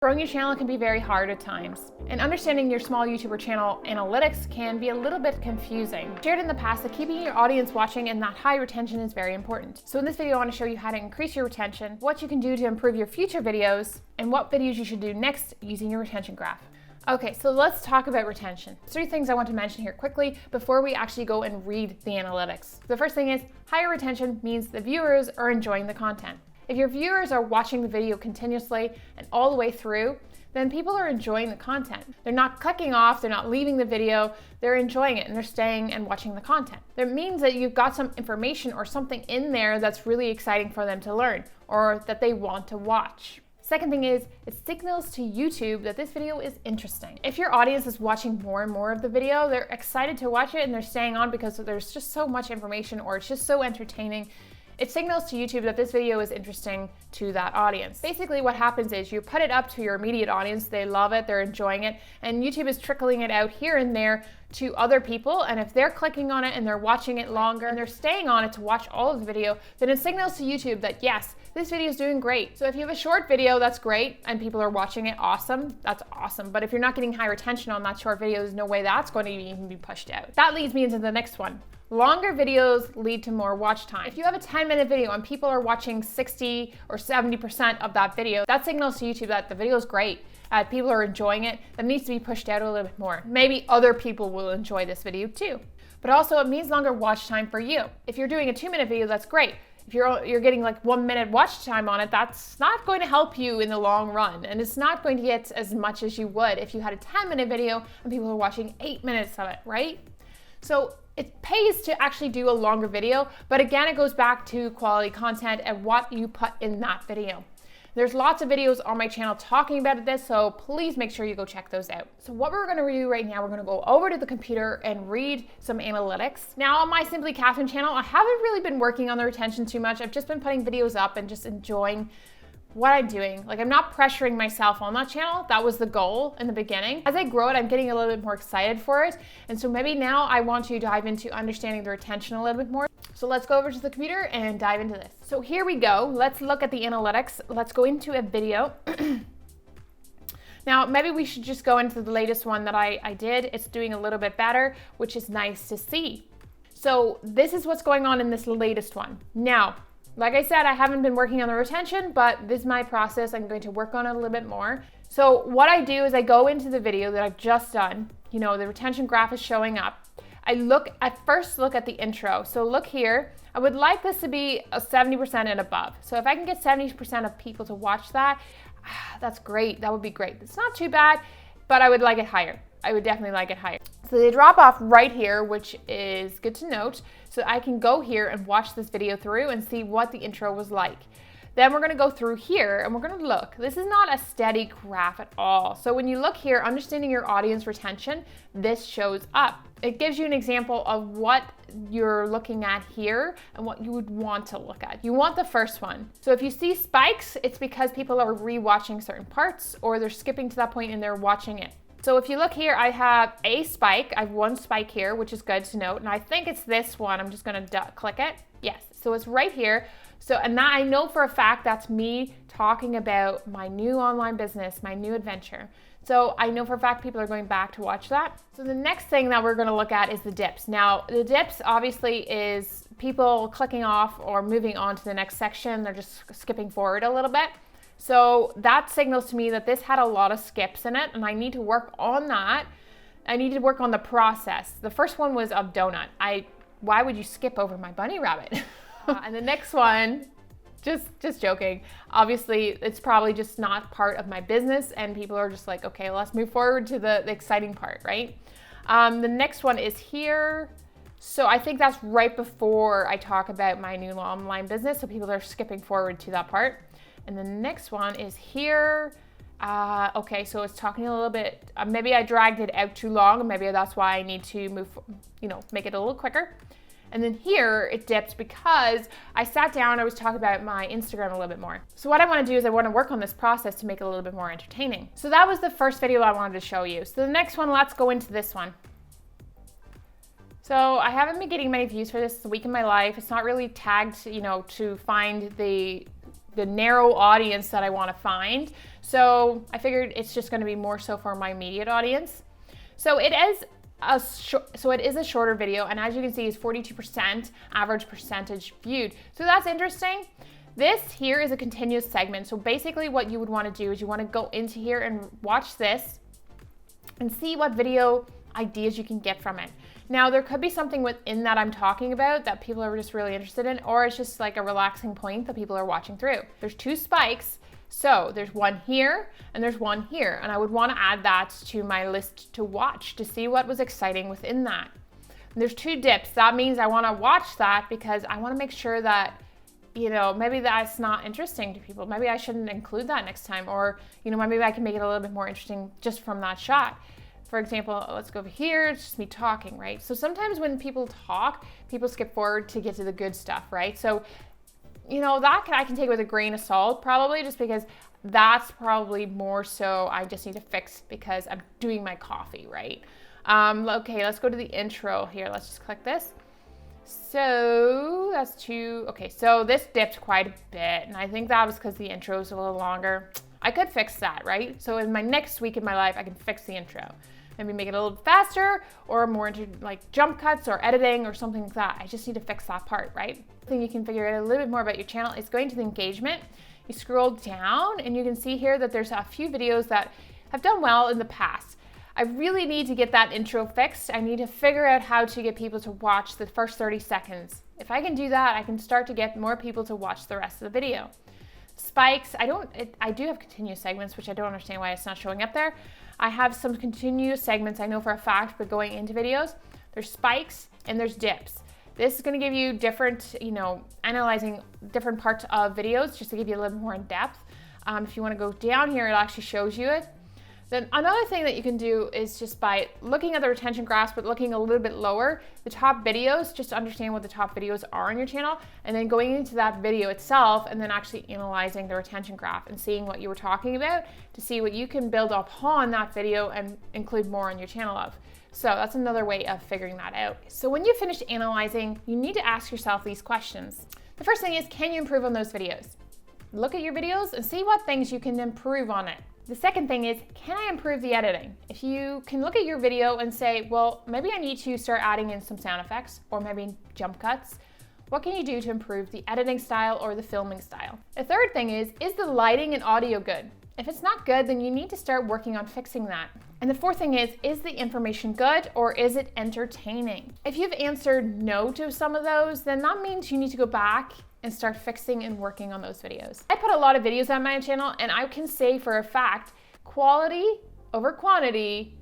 Growing your channel can be very hard at times, and understanding your small YouTuber channel analytics can be a little bit confusing. I've shared in the past that keeping your audience watching and that high retention is very important. So in this video, I want to show you how to increase your retention, what you can do to improve your future videos, and what videos you should do next using your retention graph. Okay, so let's talk about retention. 3 things I want to mention here quickly before we actually go and read the analytics. The first thing is higher retention means the viewers are enjoying the content. If your viewers are watching the video continuously and all the way through, then people are enjoying the content. They're not clicking off, they're not leaving the video, they're enjoying it and they're staying and watching the content. That means that you've got some information or something in there that's really exciting for them to learn or that they want to watch. Second thing is, it signals to YouTube that this video is interesting. If your audience is watching more and more of the video, they're excited to watch it and they're staying on because there's just so much information or it's just so entertaining. It signals to YouTube that this video is interesting to that audience. Basically what happens is you put it up to your immediate audience, they love it, they're enjoying it, and YouTube is trickling it out here and there to other people, and if they're clicking on it and they're watching it longer and they're staying on it to watch all of the video, then it signals to YouTube that yes, this video is doing great. So if you have a short video, that's great, and people are watching it, awesome, that's awesome. But if you're not getting high retention on that short video, there's no way that's going to even be pushed out. That leads me into the next one. Longer videos lead to more watch time. If you have a 10-minute video and people are watching 60 or 70% of that video, that signals to YouTube that the video is great. People are enjoying it. That needs to be pushed out a little bit more. Maybe other people will enjoy this video too. But also it means longer watch time for you. If you're doing a 2-minute video, that's great. If you're getting like 1 minute watch time on it, that's not going to help you in the long run. And it's not going to get as much as you would if you had a 10-minute video and people are watching 8 minutes of it, right? So it pays to actually do a longer video, but again, it goes back to quality content and what you put in that video. There's lots of videos on my channel talking about this, so please make sure you go check those out. So what we're gonna do right now, we're gonna go over to the computer and read some analytics. Now on my Simply Catherine channel, I haven't really been working on the retention too much. I've just been putting videos up and just enjoying what I'm doing. Like I'm not pressuring myself on that channel. That was the goal in the beginning. As I grow it, I'm getting a little bit more excited for it. And so maybe now I want to dive into understanding the retention a little bit more. So let's go over to the computer and dive into this. So here we go. Let's look at the analytics. Let's go into a video. Now, maybe we should just go into the latest one that I did. It's doing a little bit better, which is nice to see. So this is what's going on in this latest one. Now, like I said, I haven't been working on the retention, but this is my process. I'm going to work on it a little bit more. So what I do is I go into the video that I've just done. You know, the retention graph is showing up. I first look at the intro. So look here, I would like this to be a 70% and above. So if I can get 70% of people to watch that, that's great. That would be great. It's not too bad, but I would like it higher. I would definitely like it higher. So they drop off right here, which is good to note. So I can go here and watch this video through and see what the intro was like. Then we're gonna go through here and we're gonna look. This is not a steady graph at all. So when you look here, understanding your audience retention, this shows up. It gives you an example of what you're looking at here and what you would want to look at. You want the first one. So if you see spikes, it's because people are rewatching certain parts or they're skipping to that point and they're watching it. So if you look here, I have a spike. I have one spike here, which is good to note. And I think it's this one. I'm just gonna click it. Yes, so it's right here. So, and that I know for a fact that's me talking about my new online business, my new adventure. So I know for a fact people are going back to watch that. So the next thing that we're gonna look at is the dips. Now, the dips obviously is people clicking off or moving on to the next section. They're just skipping forward a little bit. So that signals to me that this had a lot of skips in it and I need to work on that. I need to work on the process. The first one was of donut. Why would you skip over my bunny rabbit? And the next one, just joking. Obviously, it's probably just not part of my business and people are just like, okay, let's move forward to the exciting part, right? The next one is here. So I think that's right before I talk about my new online business. So people are skipping forward to that part. And the next one is here. Okay, so it's talking a little bit, maybe I dragged it out too long. Maybe that's why I need to move, make it a little quicker. And then here it dipped because I sat down, I was talking about my Instagram a little bit more. So what I want to do is I want to work on this process to make it a little bit more entertaining. So that was the first video I wanted to show you. So the next one, let's go into this one. So I haven't been getting many views for this. It's a week in my life. It's not really tagged, to find the the narrow audience that I want to find. So I figured it's just going to be more so for my immediate audience. So it is a shorter video, and as you can see, is 42% average percentage viewed. So that's interesting. This here is a continuous segment. So basically what you would want to do is you want to go into here and watch this and see what video ideas you can get from it. Now, there could be something within that I'm talking about that people are just really interested in, or it's just like a relaxing point that people are watching through. There's 2 spikes. So there's one here and there's one here, and I would want to add that to my list to watch to see what was exciting within that. And there's 2 dips. That means I want to watch that because I want to make sure that, you know, maybe that's not interesting to people. Maybe I shouldn't include that next time, or, you know, maybe I can make it a little bit more interesting just from that shot. For example, let's go over here, it's just me talking, right? So sometimes when people talk, people skip forward to get to the good stuff, right? So, you know, I can take with a grain of salt probably, just because that's probably more so I just need to fix because I'm doing my coffee, right? Okay, let's go to the intro here. Let's just click this. So that's 2. Okay, so this dipped quite a bit, and I think that was because the intro is a little longer. I could fix that, right? So in my next week in my life, I can fix the intro. Maybe make it a little faster, or more into like jump cuts or editing or something like that. I just need to fix that part, right? The thing you can figure out a little bit more about your channel is going to the engagement. You scroll down and you can see here that there's a few videos that have done well in the past. I really need to get that intro fixed. I need to figure out how to get people to watch the first 30 seconds. If I can do that, I can start to get more people to watch the rest of the video. Spikes, I do have continuous segments, which I don't understand why it's not showing up there. I have some continuous segments I know for a fact, but going into videos, there's spikes and there's dips. This is going to give you different, you know, analyzing different parts of videos just to give you a little more in depth. If you want to go down here, it actually shows you it. Then another thing that you can do is just by looking at the retention graphs, but looking a little bit lower, the top videos, just to understand what the top videos are on your channel, and then going into that video itself and then actually analyzing the retention graph and seeing what you were talking about to see what you can build upon that video and include more on your channel of. So that's another way of figuring that out. So when you finish analyzing, you need to ask yourself these questions. The first thing is, can you improve on those videos? Look at your videos and see what things you can improve on it. The second thing is, can I improve the editing? If you can look at your video and say, well, maybe I need to start adding in some sound effects or maybe jump cuts, what can you do to improve the editing style or the filming style? The third thing is the lighting and audio good? If it's not good, then you need to start working on fixing that. And the fourth thing is the information good or is it entertaining? If you've answered no to some of those, then that means you need to go back and start fixing and working on those videos. I put a lot of videos on my channel, and I can say for a fact, quality over quantity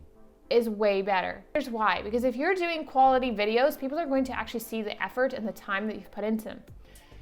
is way better. Here's why, because if you're doing quality videos, people are going to actually see the effort and the time that you've put into them.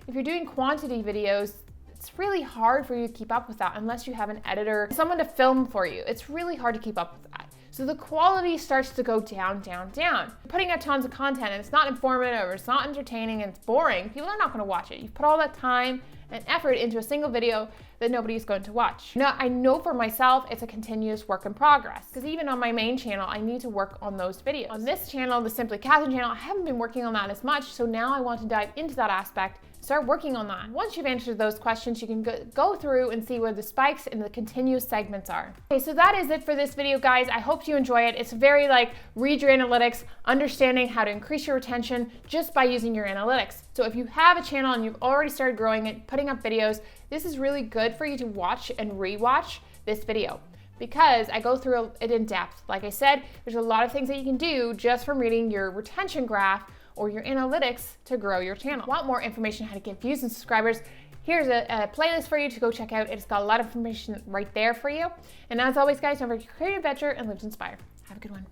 If you're doing quantity videos, it's really hard for you to keep up with that unless you have an editor, someone to film for you. It's really hard to keep up with that. So the quality starts to go down, down, down. Putting out tons of content and it's not informative or it's not entertaining and it's boring, people are not gonna watch it. You've put all that time and effort into a single video that nobody's going to watch. Now, I know for myself, it's a continuous work in progress, because even on my main channel, I need to work on those videos. On this channel, the Simply Catherine channel, I haven't been working on that as much, so now I want to dive into that aspect, start working on that. Once you've answered those questions, you can go through and see where the spikes and the continuous segments are. Okay, so that is it for this video, guys. I hope you enjoy it. It's very like, read your analytics, understanding how to increase your retention just by using your analytics. So if you have a channel and you've already started growing it, putting up videos, this is really good for you to watch and rewatch this video, because I go through it in depth. Like I said, there's a lot of things that you can do just from reading your retention graph or your analytics to grow your channel. Want more information on how to get views and subscribers? Here's a playlist for you to go check out. It's got a lot of information right there for you. And as always, guys, don't forget to create adventure and live to inspire. Have a good one.